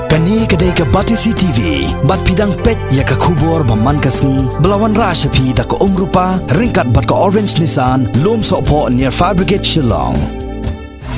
Kani kedai ke Batisi TV, bat pidang pet ya ke kubur baman kasni, belawan rashapi da ke rupa, ringkat bat ke orange Nissan, lom sokpo near Fire Brigade Shillong.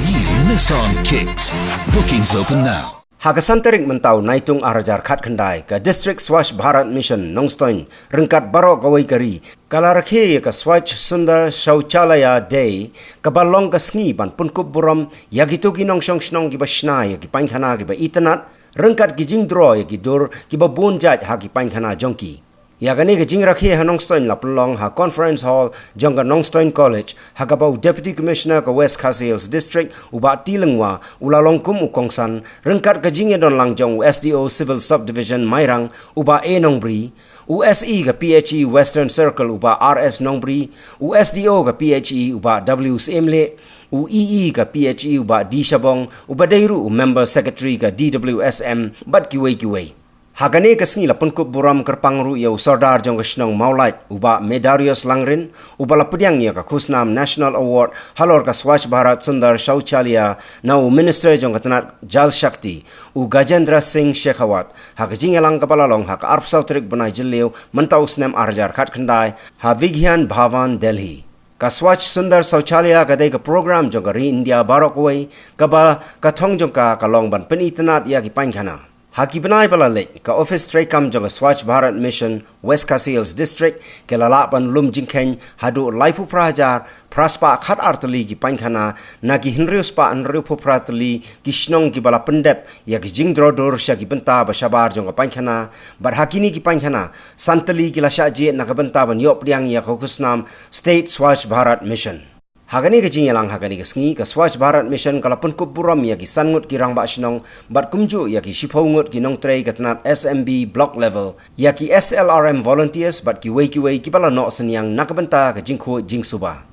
New Nissan Kicks. Bookings open now. Hagasanterik mentau naitung arajar khat khandai ka District Swachh Bharat Mission Nongstoin ringkat barok gawai kari kala rakhe ka Swachh Sundar Shauchalaya Day ka balong ka sngi ban punkup buram yagito ki nongsong snong ki basna ya ki pankhana ki ba itanat ringkat ki jingdro ya ki dur ki ba bonjat ha ki pankhana jongki yagani ka jing rakhe ha Nongstoin la plong ha Conference Hall jongka Nongstoin College ha ka bau Deputy Commissioner ka West Khasi Hills District uba tilengwa ulalongkum ukongsan ringkat ka jing don langjong SDO Civil Subdivision Mairang uba A Nongbri USE ka PHE Western Circle uba RS Nongbri USDO ka PHE uba W Semle UEE ka PHE uba D Shabong uba Dairu Member Secretary ka DWSM bat kiway Hagane kasngi la punkup buram kerpangru ya usardar jong kasnong maulait uba Medarius Langrin uba la pudyang ya ka khusnam National Award halor ka Swachh Bharat Sundar Shauchalaya na Minister jong katanat Jal Shakti u Gajendra Singh Shekhawat hakajing elang kapala long hak arp sautrik banai jilleu mentau snem arjar khat khandai ha Vigyan Bhavan Delhi ka Swachh Sundar Shauchalaya ka dai ka program jong ka ri India barokoi ka ba ka thong jong ka kalong ban penitanat ya ki pankhana Haki benai balalek ka Office Trekam jong Swachh Bharat Mission West Khasi Hills District ke lalapan lum jingkhen hadu laipu prajar praspa khat artali ki pankhana na ki hinrius pa anriu pratali ki snong ki bala pendep ya ki jingdro dor sya ki benta ba shabar jong pankhana bar hakini ki pankhana santali ki lasha je na ka benta ban yop priang ya khokusnam State Swachh Bharat Mission Hagani ke jingelang hagani ke sngi ka Swachh Bharat Mission kalapun kup buram ya ki sangut ki rang ba shnong bat kumju ya ki shiphongut ki nong trei katnat SMB block level ya ki SLRM volunteers bat ki wei ki bala no senyang nakabenta ka jingkho jingsuba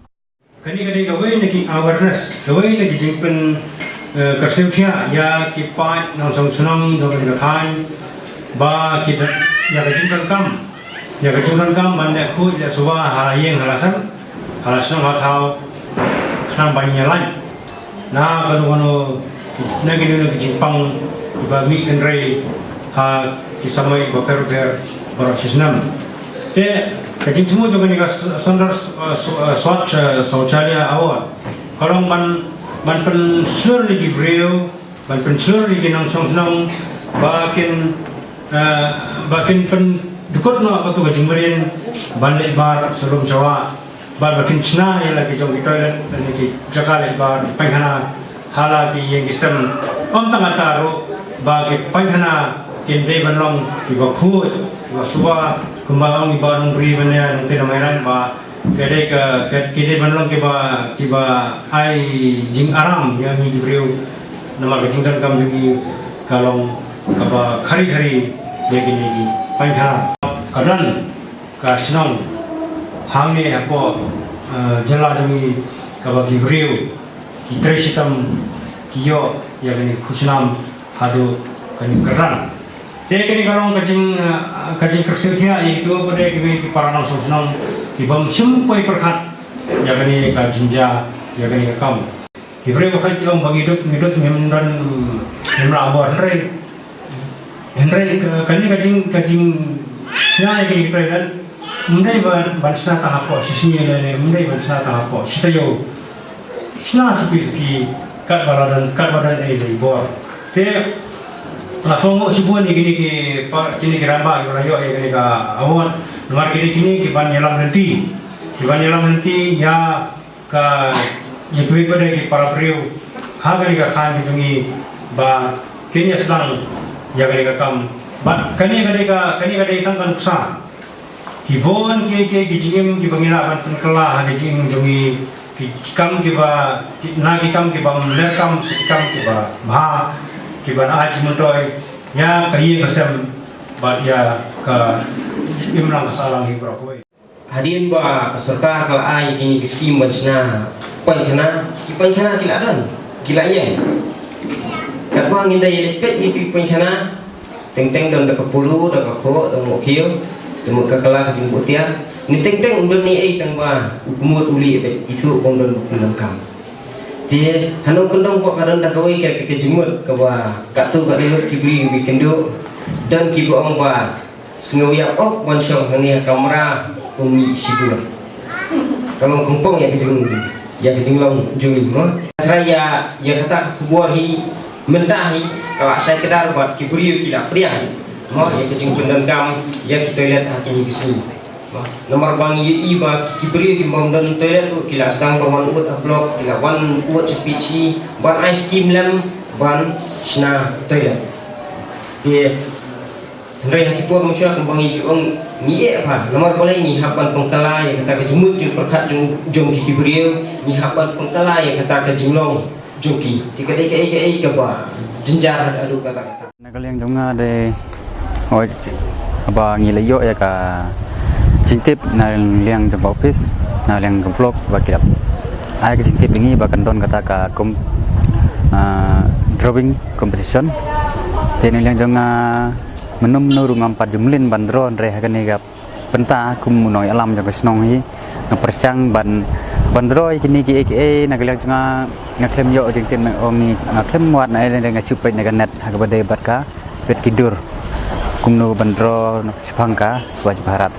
Kani ka wei na ki awareness ka wei na ki jingpen kersilthia ya ki pa nong song sunong jong ka khan ba ki ya ka jingkan kam ban ne khu ya suba halayeng halasan ha thau nang banyak lain, nah kalau negeri Jepang juga mi kendrai ha kisamai beper berasisnam. Kecil semua juga ni Sundar Swachh Shauchalaya Award. Kalau man pen seluruh lagi beliau, man pen seluruh lagi nang song bakin pen dukut no apa tu kecil merin balik bar sebelum Jawa. Bakin cina ni lagi jom kita lagi jaga lebar pankhana hala ki yang kisam tengah taruh bagi pankhana kendai banlong di bawah suba kembang di bawah nungri mana nanti ramairan ba kedai banlong kiba ai jing aram yang ni beriu nama kecingkan kami juga kalau kaba hari lagi pankhana kadang kasinong Hamne ako jala jami kabagi beriu kita sitam kiyo ya kini khusnam hadu kini keran kini kalau kajing kersilthia itu pada kini paranang sosnam kibam sempai perkat ya kini kajinja ya kini kam kibri bukan kiom bagi hidup memran abor Henry kini kajing siapa kini kita dan Mundai bansna tahapo sisinya lele mundai bansna tahapo sitayo sina sepi kat badan ini bor te langsung sibuan ni kini keramba rayo kini ka awon luar kini banyelam nanti ya ka jepui pada ki para priu ha kini ka khan jungi ba kini sedang ya kini ka kam ba kini tangkan besar Kibon kijingim kibangirakan penkela kijing jungi kikam kiba melekam sikam kiba bah kiba aji mentoy ya kayi kesem bat ya ke imlang kesalang hibrakoi hadirin ba peserta kalau ai kini skim bansna pankhana kiladan kilayeng katwa ngindai lepet itu pankhana teng dan dekapulu dekako demokio Temu kakala kajing butia, ni teng undun ni tengba ukumut uli itu kondon bukan kam. Dia hanong kendong pak kadang tak kawai ke jemut ke ba kat tu kat limut kibri kenduk dan kibu ang ba sengawiap ok wansong hanya kamera umi sibur. Kalau kumpong ya kejunglong jui mo. Raya ya kata kubur hi mentahi kalau saya kedar buat kibri tidak priang. Mo ya kejung pendendam ya kita lihat hati ni kesini. Nomor bang yi ba kibri kimbom dan toilet kila sedang berwan ut blok kila wan ut cepici ban ice cream lem ban sna toilet. Dia Henry Hakipur Musya kembang hijau ni apa nomor boleh ni hapan pengkala yang kata kejumut jum perkat jum kiki beriau ni hapan pengkala yang kata kejumlong joki tiga ke ba jenjar adu kata-kata nak yang jonga de oi ba ngilayo ya ka cintip na liang jam office na liang blok ba kilap ai ke cintip ini ba kandon kata ka drawing competition teni liang jonga menum nurung empat jumlin bandron rehagan ni gap penta kum munoi alam jang snong hi ngapercang bandroi kini ki aka nagaliang nga ngaklem yo jeng tin ongi ngaklem wat na dengan supet dengan net haga bade batka pet kidur kumno bandro sepangka Swachh Bharat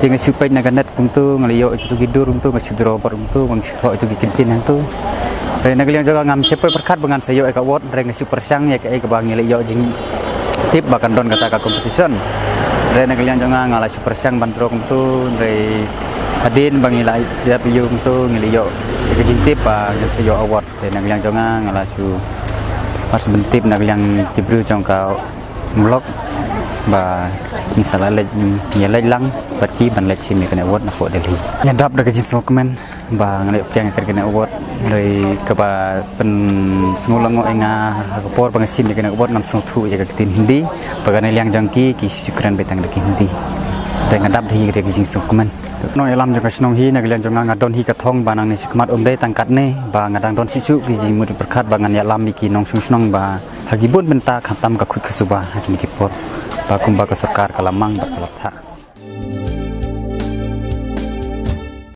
tinga supet dengan net kumtu ngaliyo itu kidur kumtu ngasudro par kumtu ngangsitho itu kikintin yang tu re nagaliang jaga ngam sepet perkat bengan sayo eka wot re ngasupersang ya ke bangi yo jeng tip bahkan don kata competition re nagalian jonga ngala super sang bantro kumtu re hadin bangila dia piyu kumtu ngiliyo ke tip ba seyo award re nagalian jonga ngala su pas bentip nagalian kibru jongka mlok ba misalnya lej lang pergi ban lej sini kena award nak Delhi nyadap dak jis komen ba ngalip tiang kena award dari kepa pen semulong enga kapor pangasim kena award nam sungtu ya ketin Hindi bagana liang jangki ki syukran betang dak Hindi dan ngadap di dak jis komen no elam jang kasnong hi nagalian jonga ngadon hi kathong banang ni sikmat umde tangkat ne ba ngadang don sicu ki jimut berkat bangan ya lam ki nong sungsnong ba hagibun benta khatam ka khut khusuba hakini kipor ba kumba ka sarkar kalamang ba kalaptha